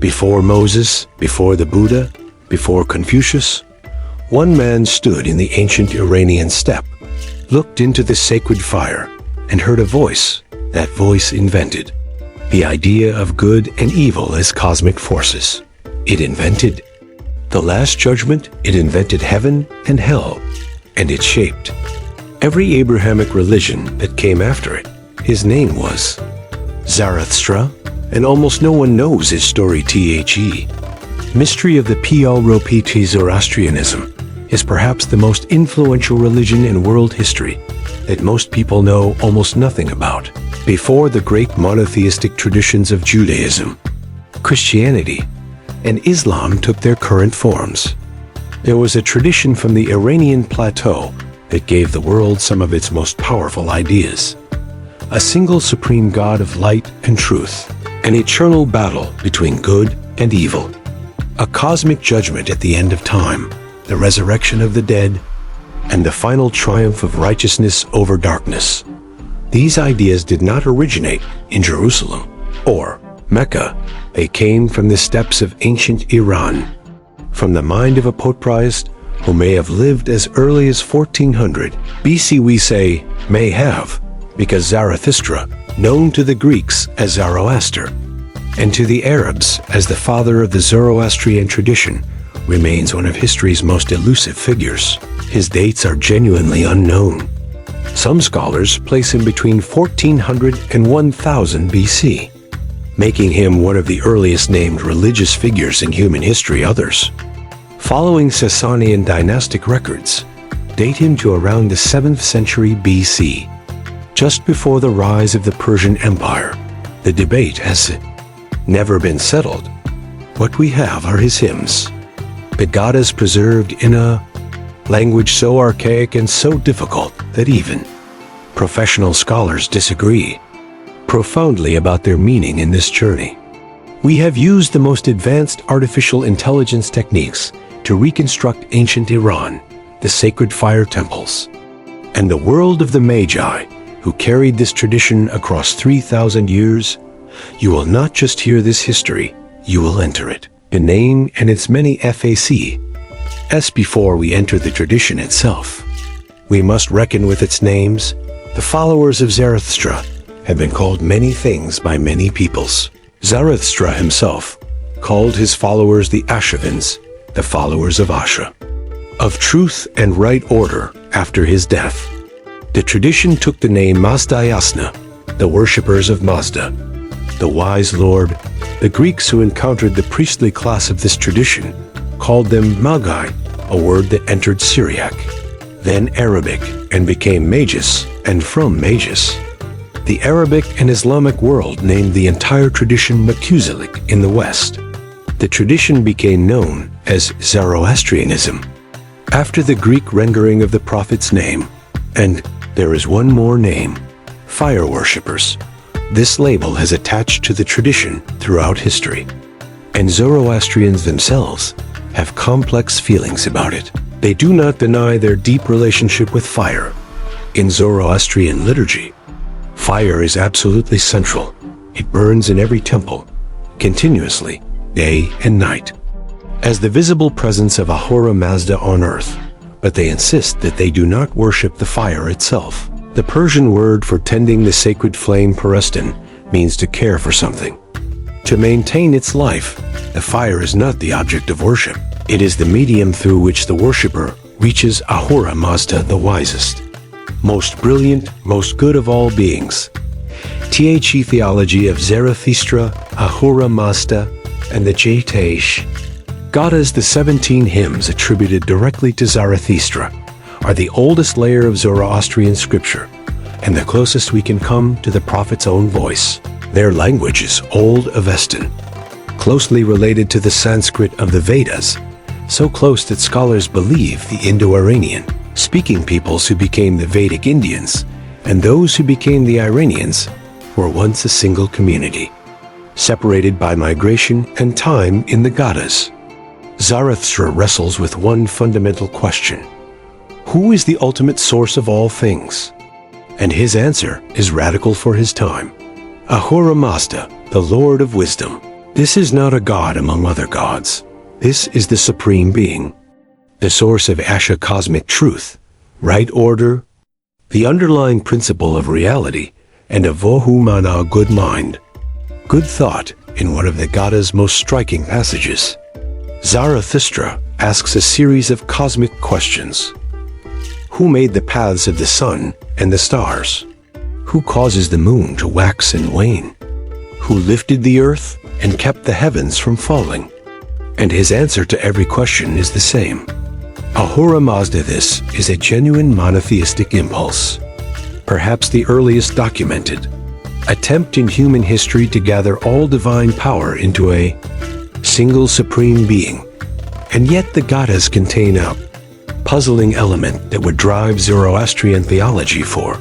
Before Moses, before the Buddha, before Confucius, one man stood in the ancient Iranian steppe, looked into the sacred fire, and heard a voice. That voice invented the idea of good and evil as cosmic forces. It invented the Last Judgment, it invented heaven and hell, and it shaped every Abrahamic religion that came after it. His name was Zarathustra, and almost no one knows his story. The mystery of the philosophy Zoroastrianism is perhaps the most influential religion in world history that most people know almost nothing about. Before the great monotheistic traditions of Judaism, Christianity, and Islam took their current forms, there was a tradition from the Iranian plateau that gave the world some of its most powerful ideas. A single supreme God of light and truth, an eternal battle between good and evil, a cosmic judgment at the end of time, the resurrection of the dead, and the final triumph of righteousness over darkness. These ideas did not originate in Jerusalem or Mecca. They came from the steppes of ancient Iran, from the mind of a poet priest who may have lived as early as 1400 BC. We say may have, because Zarathustra, known to the Greeks as Zoroaster, and to the Arabs as the father of the Zoroastrian tradition, remains one of history's most elusive figures. His dates are genuinely unknown. Some scholars place him between 1400 and 1000 BC, making him one of the earliest named religious figures in human history. Others, following Sasanian dynastic records, date him to around the 7th century BC, just before the rise of the Persian Empire. The debate has never been settled. What we have are his hymns, Pagodas preserved in a language so archaic and so difficult that even professional scholars disagree profoundly about their meaning in this journey. We have used the most advanced artificial intelligence techniques to reconstruct ancient Iran, the sacred fire temples, and the world of the Magi who carried this tradition across 3,000 years. You will not just hear this history, you will enter it. The name and its many facts. Before we enter the tradition itself, we must reckon with its names. The followers of Zarathustra have been called many things by many peoples. Zarathustra himself called his followers the Ashavins, the followers of Asha, of truth and right order after his death. The tradition took the name Mazda Yasna, the worshippers of Mazda, the wise Lord. The Greeks who encountered the priestly class of this tradition called them Magi, a word that entered Syriac, then Arabic, and became Magus, and from Magus, the Arabic and Islamic world named the entire tradition Makuzalik in the West. The tradition became known as Zoroastrianism, after the Greek rendering of the prophet's name. And there is one more name, fire worshippers. This label has attached to the tradition throughout history, and Zoroastrians themselves have complex feelings about it. They do not deny their deep relationship with fire. In Zoroastrian liturgy, fire is absolutely central. It burns in every temple, continuously, day and night, as the visible presence of Ahura Mazda on earth. But they insist that they do not worship the fire itself. The Persian word for tending the sacred flame perestin means to care for something, to maintain its life. The fire is not the object of worship. It is the medium through which the worshipper reaches Ahura Mazda, the wisest, most brilliant, most good of all beings. The theology of Zarathustra, Ahura Mazda, and the Jatash Gathas, the 17 hymns attributed directly to Zarathustra, are the oldest layer of Zoroastrian scripture, and the closest we can come to the prophet's own voice. Their language is Old Avestan, closely related to the Sanskrit of the Vedas, so close that scholars believe the Indo-Iranian speaking peoples who became the Vedic Indians and those who became the Iranians were once a single community, separated by migration and time in the Gathas. Zarathustra wrestles with one fundamental question: who is the ultimate source of all things? And his answer is radical for his time. Ahura Mazda, the Lord of Wisdom. This is not a god among other gods. This is the supreme being, the source of Asha cosmic truth, right order, the underlying principle of reality, and of Vohumana good mind, good thought in one of the Gada's most striking passages. Zarathustra asks a series of cosmic questions. Who made the paths of the sun and the stars? Who causes the moon to wax and wane? Who lifted the earth and kept the heavens from falling? And his answer to every question is the same. Ahura Mazda. This is a genuine monotheistic impulse, perhaps the earliest documented attempt in human history to gather all divine power into a single supreme being. And yet the Gadas contain a puzzling element that would drive Zoroastrian theology for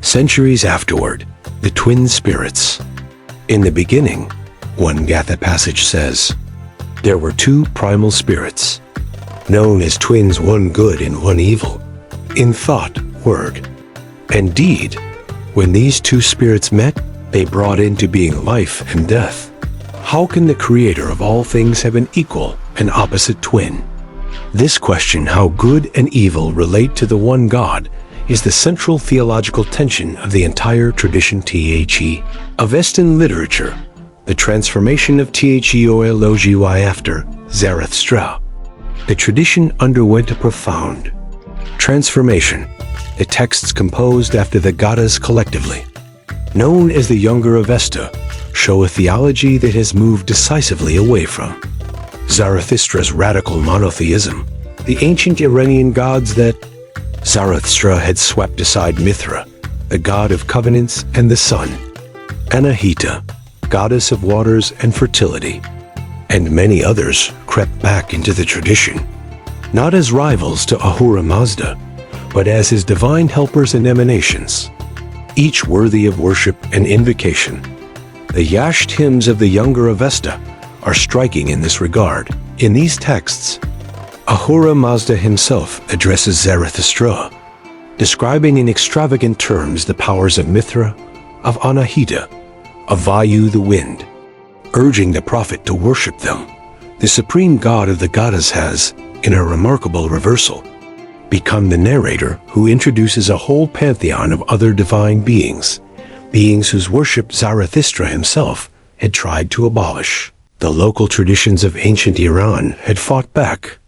centuries afterward: the twin spirits. In the beginning, one Gatha passage says, there were two primal spirits, known as twins, one good and one evil, in thought, word, and deed. When these two spirits met, they brought into being life and death. How can the creator of all things have an equal and opposite twin? This question, how good and evil relate to the one God, is the central theological tension of the entire tradition of Western literature, the transformation of Theology after Zarathustra. The tradition underwent a profound transformation. The texts composed after the Gadas collectively, known as the Younger Avesta, show a theology that has moved decisively away from Zarathustra's radical monotheism, the ancient Iranian gods that Zarathustra had swept aside: Mithra, the god of covenants and the sun; Anahita, goddess of waters and fertility; and many others crept back into the tradition, not as rivals to Ahura Mazda, but as his divine helpers and emanations, each worthy of worship and invocation. The Yasht hymns of the Younger Avesta are striking in this regard. In these texts, Ahura Mazda himself addresses Zarathustra, describing in extravagant terms the powers of Mithra, of Anahita, of Vayu the wind, urging the prophet to worship them. The supreme god of the Gadas has, in a remarkable reversal, become the narrator who introduces a whole pantheon of other divine beings, beings whose worship Zarathustra himself had tried to abolish. The local traditions of ancient Iran had fought back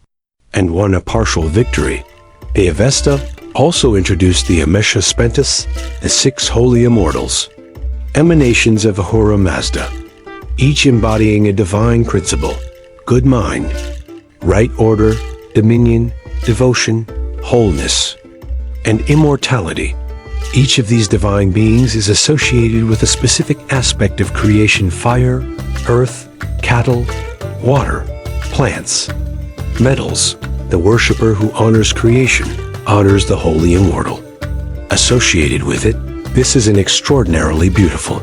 and won a partial victory. The Avesta also introduced the Amesha Spentus, the six holy immortals, emanations of Ahura Mazda, each embodying a divine principle: good mind, right order, dominion, devotion, wholeness, and immortality. Each of these divine beings is associated with a specific aspect of creation: fire, earth, cattle, water, plants, metals. The worshipper who honors creation honors the holy immortal. Associated with it, this is an extraordinarily beautiful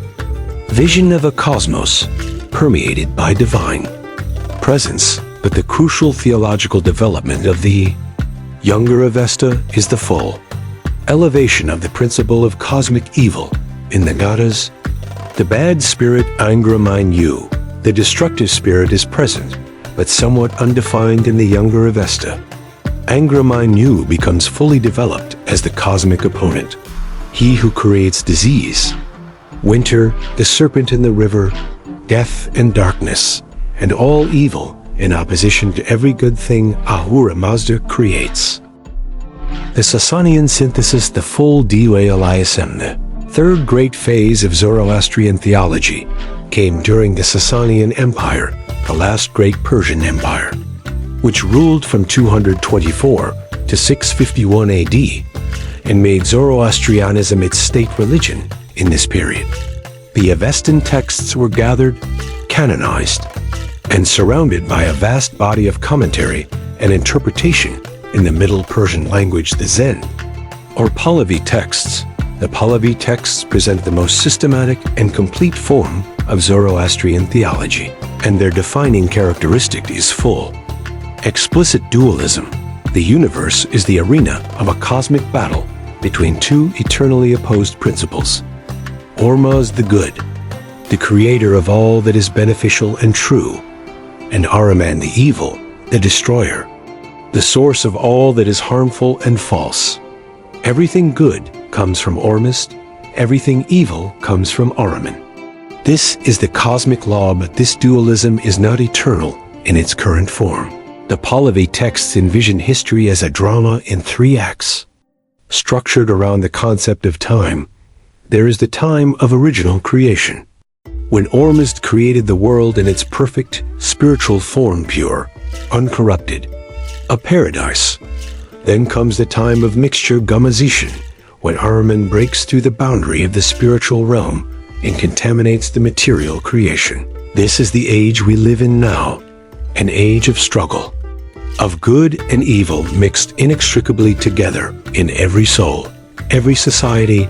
vision of a cosmos permeated by divine presence. But the crucial theological development of the Younger Avesta is the full elevation of the principle of cosmic evil in the Gadas. The bad spirit Angra-Mainyu, the destructive spirit, is present, but somewhat undefined in the Younger Avesta. Angra-Mainyu becomes fully developed as the cosmic opponent, he who creates disease, winter, the serpent in the river, death and darkness, and all evil in opposition to every good thing Ahura Mazda creates. The Sasanian synthesis, the full Dwayalism, the third great phase of Zoroastrian theology, came during the Sasanian Empire, the last great Persian empire, which ruled from 224 to 651 AD, and made Zoroastrianism its state religion in this period. The Avestan texts were gathered, canonized, and surrounded by a vast body of commentary and interpretation in the Middle Persian language, the Zend, or Pahlavi texts. The Pahlavi texts present the most systematic and complete form of Zoroastrian theology, and their defining characteristic is full, explicit dualism. The universe is the arena of a cosmic battle between two eternally opposed principles: Ormuzd the good the creator of all that is beneficial and true, and Ahriman the evil, the destroyer, the source of all that is harmful and false. Everything good comes from Ormuzd, everything evil comes from Ahriman. This is the cosmic law, but this dualism is not eternal in its current form. The Pahlavi texts envision history as a drama in 3 acts. Structured around the concept of time, there is the time of original creation, when Ormuzd created the world in its perfect, spiritual form, pure, uncorrupted, a paradise. Then comes the time of mixture, Gamazishan, when Ahriman breaks through the boundary of the spiritual realm and contaminates the material creation. This is the age we live in now, an age of struggle, of good and evil mixed inextricably together in every soul, every society,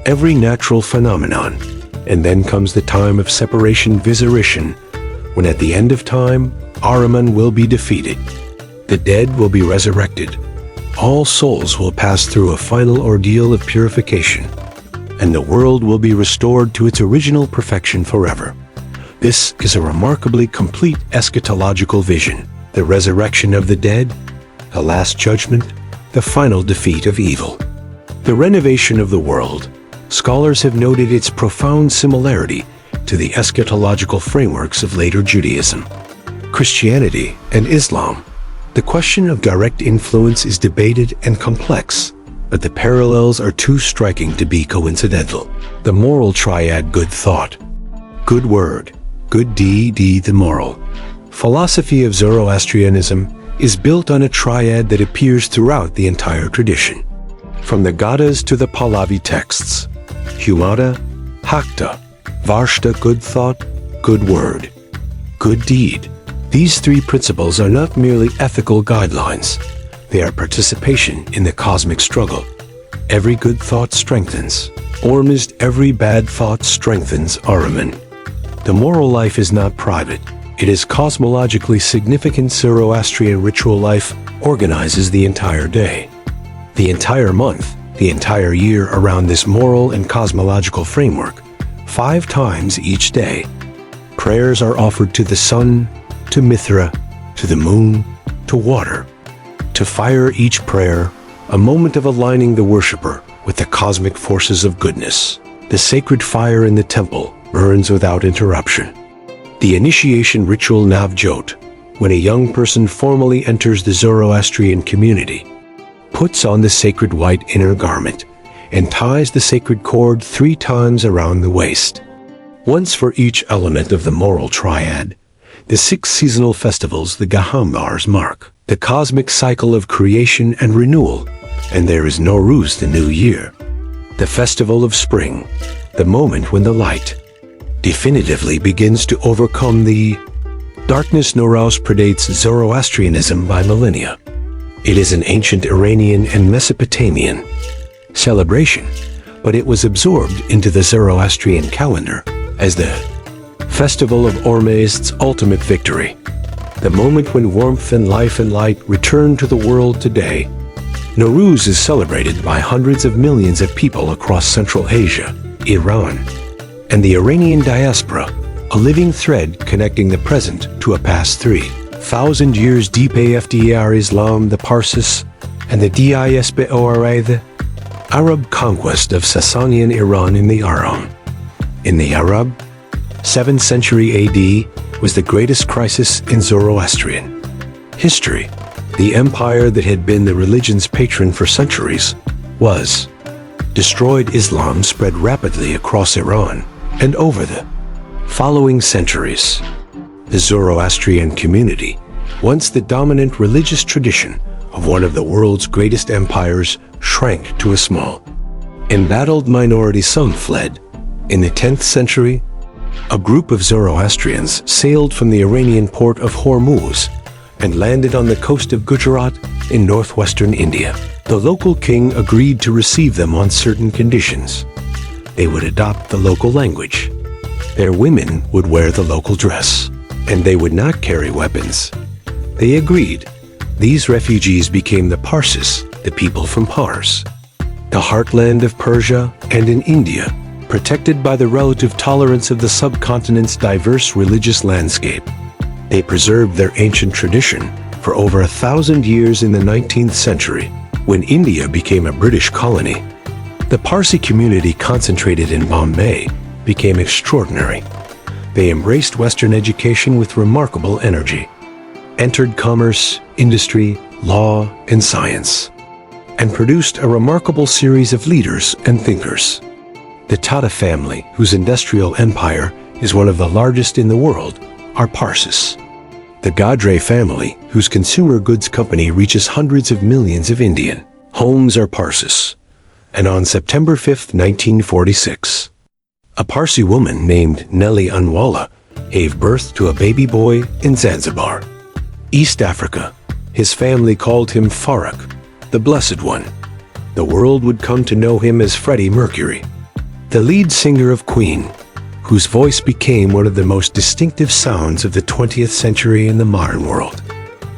every natural phenomenon. And then comes the time of separation, Visarishan, when at the end of time, Ahriman will be defeated. The dead will be resurrected. All souls will pass through a final ordeal of purification, and the world will be restored to its original perfection forever. This is a remarkably complete eschatological vision: the resurrection of the dead, the last judgment, the final defeat of evil. The renovation of the world. Scholars have noted its profound similarity to the eschatological frameworks of later Judaism, Christianity, and Islam. The question of direct influence is debated and complex, but the parallels are too striking to be coincidental. The moral triad: good thought, good word, good deed, the moral. Philosophy of Zoroastrianism is built on a triad that appears throughout the entire tradition. From the Gathas to the Pahlavi texts, Humata, Hakta, Varshta, good thought, good word, good deed. These 3 principles are not merely ethical guidelines. They are participation in the cosmic struggle. Every good thought strengthens Ormuzd, every bad thought strengthens Ahriman. The moral life is not private. It is cosmologically significant. Zoroastrian ritual life organizes the entire day, the entire month, the entire year around this moral and cosmological framework. 5 times each day, prayers are offered to the sun, to Mithra, to the moon, to water, to fire. Each prayer, a moment of aligning the worshiper with the cosmic forces of goodness. The sacred fire in the temple burns without interruption. The initiation ritual Navjot, when a young person formally enters the Zoroastrian community, puts on the sacred white inner garment and ties the sacred cord 3 times around the waist, once for each element of the moral triad. The 6 seasonal festivals, the Gahambars, mark the cosmic cycle of creation and renewal, and there is Nowruz, the new year, the festival of spring, the moment when the light definitively begins to overcome the darkness. Nowruz predates Zoroastrianism by millennia. It is an ancient Iranian and Mesopotamian celebration, but it was absorbed into the Zoroastrian calendar as the festival of Ormuzd's ultimate victory, the moment when warmth and life and light return to the world today. Nowruz is celebrated by hundreds of millions of people across Central Asia, Iran, and the Iranian diaspora, a living thread connecting the present to a past 3,000 years deep. After Islam, the Parsis, and the Diaspora, the Arab conquest of Sasanian Iran in the Aram. In the Arab, 7th century AD was the greatest crisis in Zoroastrian history. The empire that had been the religion's patron for centuries was destroyed. Islam spread rapidly across Iran, and over the following centuries, the Zoroastrian community, once the dominant religious tradition of one of the world's greatest empires, shrank to a small, embattled minority. Some fled. In the 10th century, a group of Zoroastrians sailed from the Iranian port of Hormuz and landed on the coast of Gujarat in northwestern India. The local king agreed to receive them on certain conditions. They would adopt the local language. Their women would wear the local dress, and they would not carry weapons. They agreed. These refugees became the Parsis, the people from Pars, the heartland of Persia, and in India, protected by the relative tolerance of the subcontinent's diverse religious landscape. They preserved their ancient tradition for over 1,000 years in the 19th century, when India became a British colony. The Parsi community concentrated in Bombay became extraordinary. They embraced Western education with remarkable energy, entered commerce, industry, law, and science, and produced a remarkable series of leaders and thinkers. The Tata family, whose industrial empire is one of the largest in the world, are Parsis. The Gadre family, whose consumer goods company reaches hundreds of millions of Indian homes, are Parsis. And on September 5, 1946, a Parsi woman named Nelly Anwala gave birth to a baby boy in Zanzibar, East Africa. His family called him Farag, the Blessed One. The world would come to know him as Freddie Mercury, the lead singer of Queen, whose voice became one of the most distinctive sounds of the 20th century in the modern world.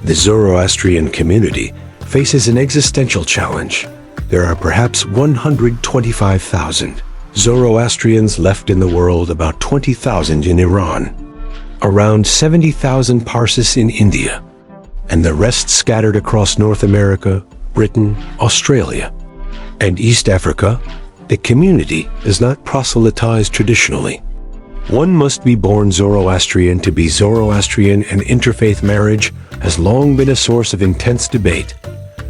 The Zoroastrian community faces an existential challenge. There are perhaps 125,000 Zoroastrians left in the world, about 20,000 in Iran, around 70,000 Parsis in India, and the rest scattered across North America, Britain, Australia, and East Africa. The community is not proselytized traditionally. One must be born Zoroastrian to be Zoroastrian, and interfaith marriage has long been a source of intense debate.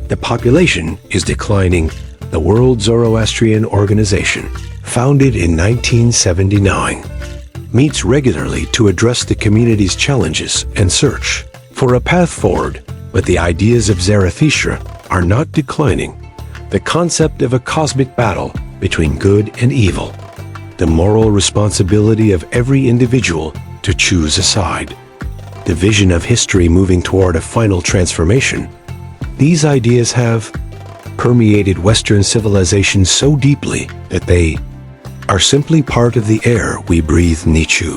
The population is declining. The World Zoroastrian Organization, founded in 1979, meets regularly to address the community's challenges and search for a path forward, but the ideas of Zarathustra are not declining. The concept of a cosmic battle between good and evil, the moral responsibility of every individual to choose a side, the vision of history moving toward a final transformation. These ideas have permeated Western civilization so deeply that they are simply part of the air we breathe. Nietzsche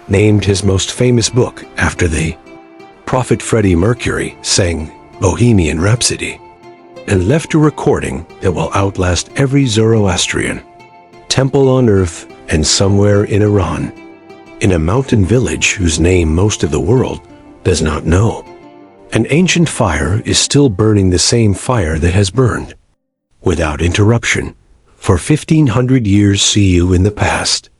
named his most famous book after the prophet. Freddie Mercury sang Bohemian Rhapsody and left a recording that will outlast every Zoroastrian temple on earth and somewhere in Iran, in a mountain village whose name most of the world does not know. An ancient fire is still burning, the same fire that has burned without interruption for 1,500 years. See you in the past.